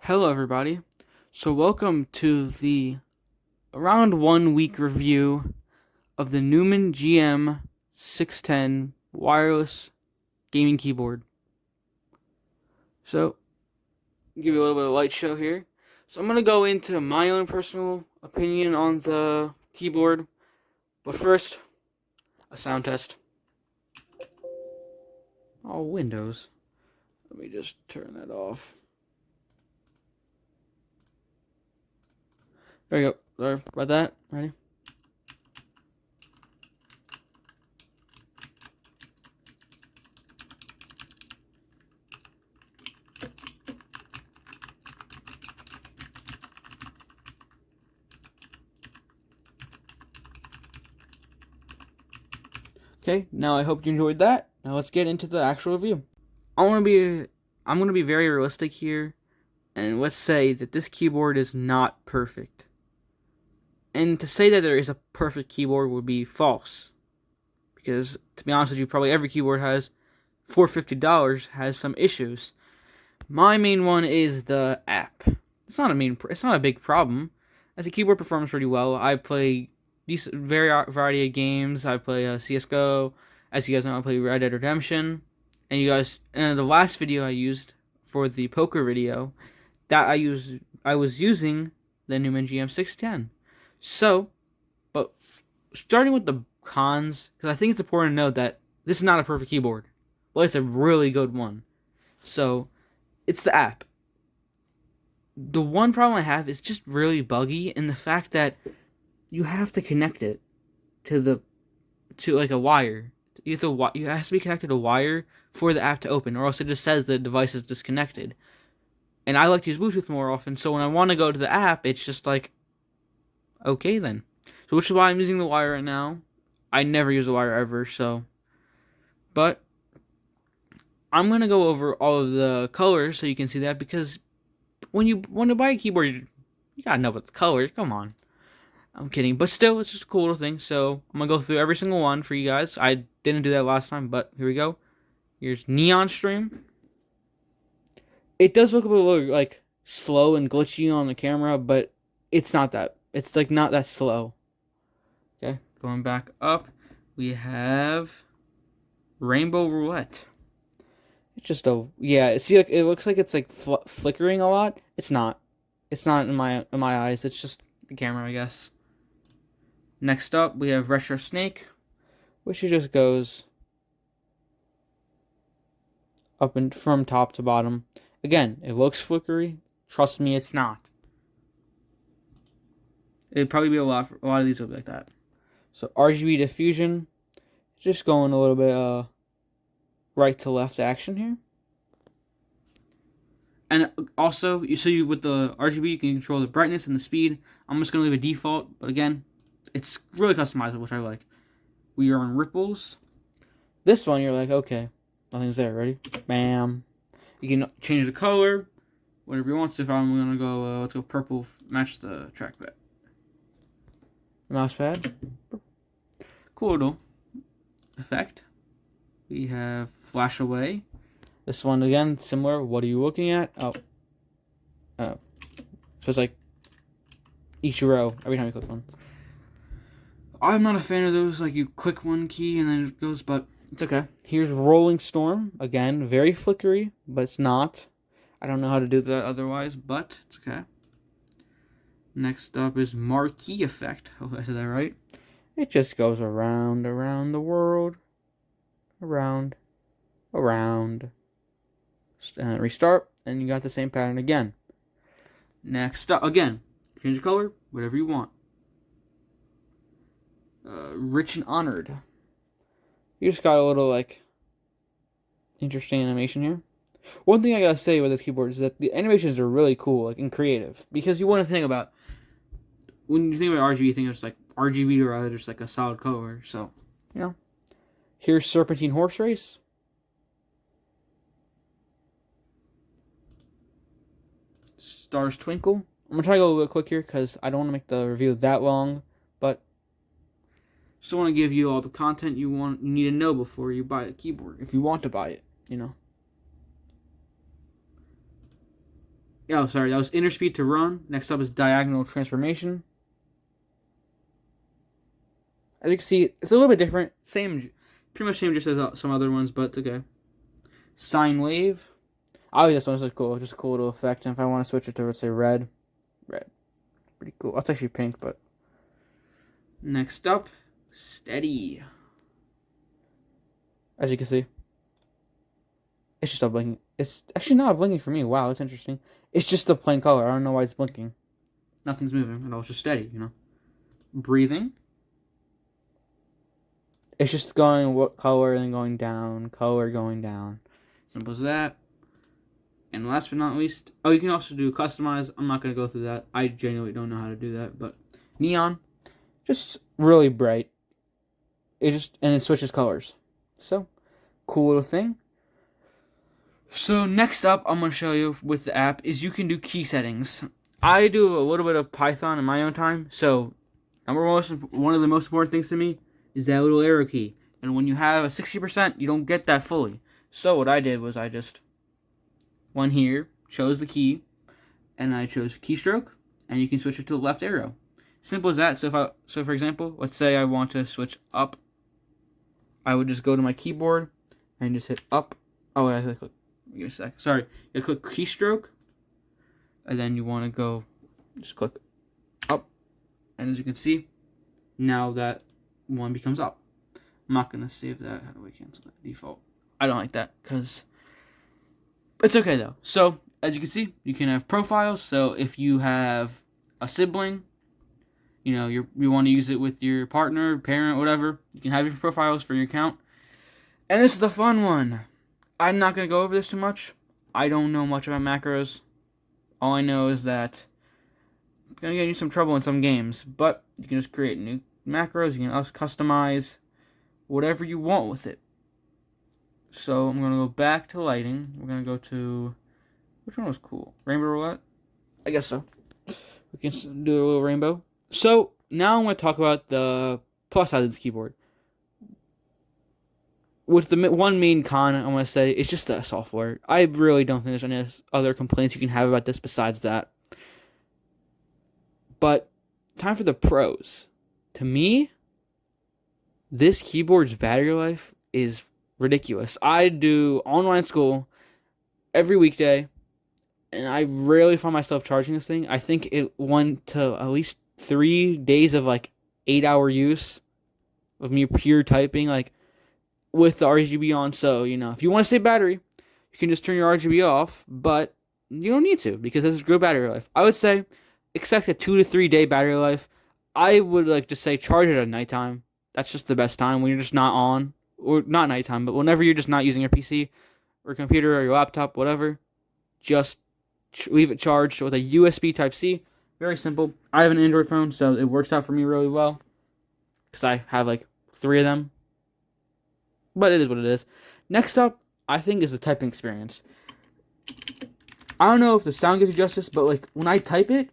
Hello, everybody. So, welcome to the around 1 week review of the Newmen GM610 wireless gaming keyboard. So, give you a little bit of light show here. So, I'm going to go into my own personal opinion on the keyboard. But first, a sound test. Oh, Windows. Let me just turn that off. There you go. Sorry about that. Ready? Okay, now I hope you enjoyed that. Now let's get into the actual review. I'm gonna be very realistic here, and let's say that this keyboard is not perfect. And to say that there is a perfect keyboard would be false, because to be honest with you, probably every keyboard has for $50 has some issues. My main one is the app. It's not a big problem. As the keyboard performs pretty well. I play decent variety of games. I play CS:GO. As you guys know, I play Red Dead Redemption. And the last video I used for the poker video, I was using the Newmen GM610. So, but starting with the cons, because I think it's important to note that this is not a perfect keyboard. Well, it's a really good one. So, it's the app. The one problem I have is just really buggy in the fact that you have to connect it to like a wire. You have to be connected to a wire for the app to open, or else it just says the device is disconnected. And I like to use Bluetooth more often, so when I want to go to the app, it's just like, okay then. So which is why I'm using the wire right now. I never use a wire ever, so. But I'm gonna go over all of the colors so you can see that, because when you want to buy a keyboard, you gotta know about the colors. Come on. I'm kidding, but still, it's just a cool little thing. So I'm gonna go through every single one for you guys. I didn't do that last time, but here we go. Here's Neon Stream. It does look a little like slow and glitchy on the camera, but it's not that. It's like not that slow. Okay, going back up, we have Rainbow Roulette. It's just see, like it looks like it's like flickering a lot. It's not. It's not in my eyes. It's just the camera, I guess. Next up, we have Retro Snake, which just goes up and from top to bottom. Again, it looks flickery. Trust me, it's not. It'd probably be a lot of these will be like that. So RGB diffusion, just going a little bit right to left action here. And also, with the RGB, you can control the brightness and the speed. I'm just gonna leave a default, but again, it's really customizable, which I like. We are on ripples. This one, you're like, okay, nothing's there. Ready? Bam. You can change the color, whatever you want. So if I'm gonna go, let's go purple, match the trackpad. Mouse pad. Cool little effect. We have flash away. This one again, similar. What are you looking at? Oh. So it's like each row every time you click one. I'm not a fan of those, like you click one key and then it goes, but it's okay. Here's Rolling Storm. Again, very flickery, but it's not. I don't know how to do that otherwise, but it's okay. Next up is Marquee Effect. Hope I said that right. It just goes around the world. Around. And restart, and you got the same pattern again. Next up, again, change the color, whatever you want. Rich and Honored. You just got a little, like, interesting animation here. One thing I gotta say with this keyboard is that the animations are really cool, like, and creative. Because you want to think about, when you think about RGB, you think it's like RGB or rather just like a solid color. So, Here's Serpentine Horse Race. Stars Twinkle. I'm gonna try to go a little bit quick here because I don't want to make the review that long, but still want to give you all the content you need to know before you buy a keyboard, if you want to buy it, Oh, sorry, that was inner speed to run. Next up is diagonal transformation. As you can see, it's a little bit different. Same, pretty much same just as some other ones, but it's okay. Sine wave. Oh, this one's just cool. Just a cool little effect. And if I want to switch it to, let's say, red. Pretty cool. That's actually pink, but. Next up, steady. As you can see, it's just a blinking. It's actually not blinking for me. Wow, that's interesting. It's just a plain color. I don't know why it's blinking. Nothing's moving at all. It's just steady, Breathing. It's just going what color and then going down. Color going down. Simple as that. And last but not least, you can also do customize. I'm not going to go through that. I genuinely don't know how to do that. But neon, just really bright. And it switches colors. So, cool little thing. So next up, I'm going to show you with the app is you can do key settings. I do a little bit of Python in my own time. So, one of the most important things to me is that little arrow key. And when you have a 60%, you don't get that fully. So what I did was I just went here, chose the key, and I chose keystroke, and you can switch it to the left arrow. Simple as that. So for example, let's say I want to switch up. I would just go to my keyboard and just hit up. Oh, I have to click. Give me a sec. Sorry. You click keystroke, and then you want to go, just click up, and as you can see, now that one becomes up. I'm not gonna save that. How do we cancel that? Default. I don't like that because it's okay though. So as you can see, you can have profiles. So if you have a sibling, you want to use it with your partner, parent, whatever, you can have your profiles for your account. And this is the fun one. I'm not gonna go over this too much. I don't know much about macros. All I know is that it's gonna get you some trouble in some games, but you can just create new macros. You can also customize whatever you want with it. So I'm going to go back to lighting. We're going to go to, which one was cool? Rainbow roulette? I guess so. We can do a little rainbow. So now I'm going to talk about the plus side of this keyboard. With the one main con, I want to say, it's just the software. I really don't think there's any other complaints you can have about this besides that. But time for the pros. To me, this keyboard's battery life is ridiculous. I do online school every weekday, and I rarely find myself charging this thing. I think it went to at least 3 days of 8-hour use of me pure typing, with the RGB on. So, if you want to save battery, you can just turn your RGB off, but you don't need to because this is good battery life. I would say expect a 2 to 3 day battery life. I would just say charge it at nighttime. That's just the best time when you're just not on, or not nighttime, but whenever you're just not using your PC or computer or your laptop, whatever, just leave it charged with a USB Type-C. Very simple. I have an Android phone, so it works out for me really well because I have 3 of them. But it is what it is. Next up, I think, is the typing experience. I don't know if the sound gives you justice, but when I type it,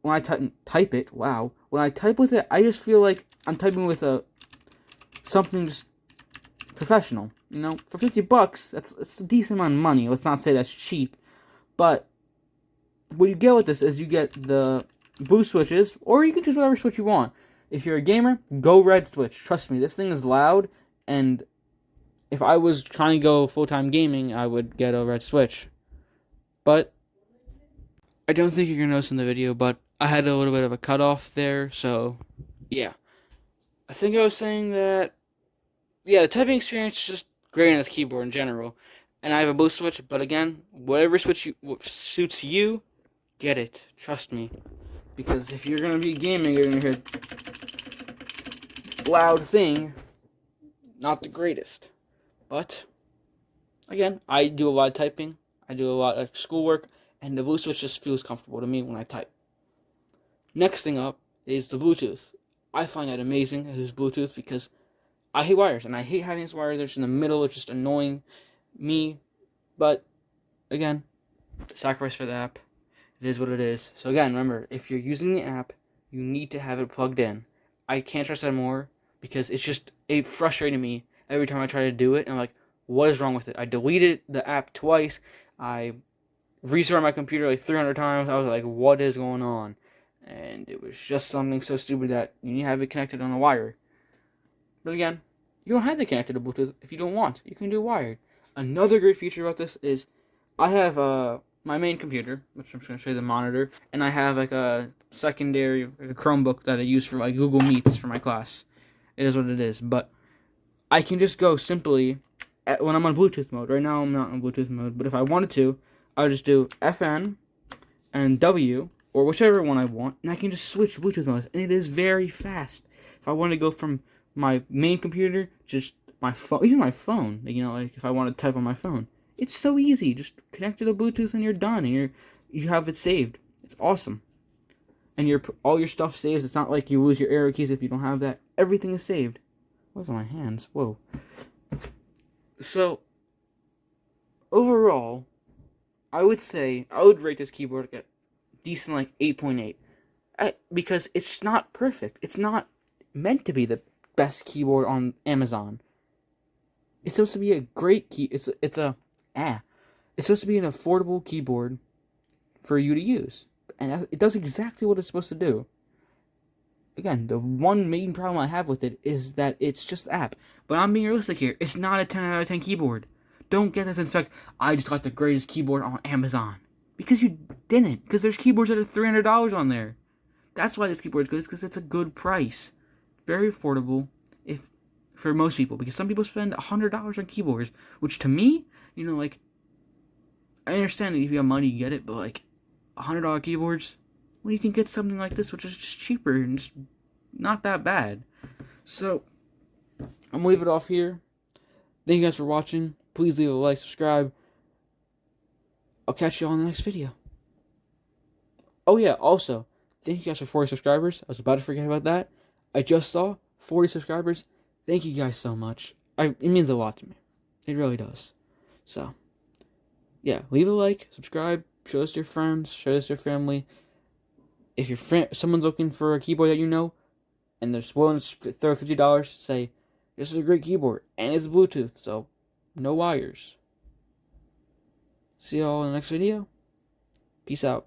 when I type it, wow. When I type with it, I just feel like I'm typing with something just professional. For $50, that's a decent amount of money. Let's not say that's cheap, but what you get with this is you get the blue switches, or you can choose whatever switch you want. If you're a gamer, go red switch. Trust me, this thing is loud, and if I was trying to go full-time gaming, I would get a red switch. But I don't think you're going to notice in the video, but I had a little bit of a cutoff there, so yeah. I think I was saying that, yeah, the typing experience is just great on this keyboard in general. And I have a blue switch, but again, whatever switch suits you, get it. Trust me. Because if you're going to be gaming, you're going to hear loud thing, not the greatest. But, again, I do a lot of typing. I do a lot of schoolwork, and the blue switch just feels comfortable to me when I type. Next thing up is the Bluetooth. I find that amazing, it is Bluetooth, because I hate wires, and I hate having this wire that's in the middle. It's just annoying me. But, again, sacrifice for the app. It is what it is. So, again, remember, if you're using the app, you need to have it plugged in. I can't stress that more, because it frustrated me every time I try to do it. And I'm like, what is wrong with it? I deleted the app twice. I restarted my computer like 300 times. I was like, what is going on? And it was just something so stupid that you need to have it connected on a wire. But again, you don't have to connect it to Bluetooth if you don't want. You can do wired. Another great feature about this is I have my main computer, which I'm just going to show you the monitor, and I have like a secondary like a Chromebook that I use for like Google Meets for my class. It is what it is. But I can just go simply when I'm on Bluetooth mode. Right now I'm not on Bluetooth mode, but if I wanted to, I would just do FN and W or whichever one I want, and I can just switch Bluetooth modes, and it is very fast. If I want to go from my main computer, just my phone, even my phone, you know, like if I want to type on my phone, it's so easy. Just connect to the Bluetooth and you're done, and you have it saved. It's awesome, and all your stuff saves. It's not like you lose your arrow keys if you don't have that. Everything is saved. What's on my hands? Whoa. So overall, I would say I would rate this keyboard at decent, like 8.8, because it's not perfect. It's not meant to be the best keyboard on Amazon. It's supposed to be a great key. It's supposed to be an affordable keyboard for you to use, and it does exactly what it's supposed to do. Again, the one main problem I have with it is that it's just app. But I'm being realistic here. It's not a 10 out of 10 keyboard. Don't get this and I just got the greatest keyboard on Amazon. Because you didn't. Because there's keyboards that are $300 on there. That's why this keyboard is good, because it's a good price. Very affordable for most people. Because some people spend $100 on keyboards. Which to me, you know, like, I understand that if you have money, you get it. But like, $100 keyboards, well, you can get something like this, which is just cheaper and just not that bad. So, I'm going to leave it off here. Thank you guys for watching. Please leave a like, subscribe. I'll catch you all in the next video. Oh yeah, also, thank you guys for 40 subscribers. I was about to forget about that. I just saw 40 subscribers. Thank you guys so much. It means a lot to me. It really does. So, yeah, leave a like, subscribe, show this to your friends, show this to your family. If someone's looking for a keyboard that you know, and they're willing to throw $50, say, this is a great keyboard, and it's Bluetooth, so no wires. See y'all in the next video. Peace out.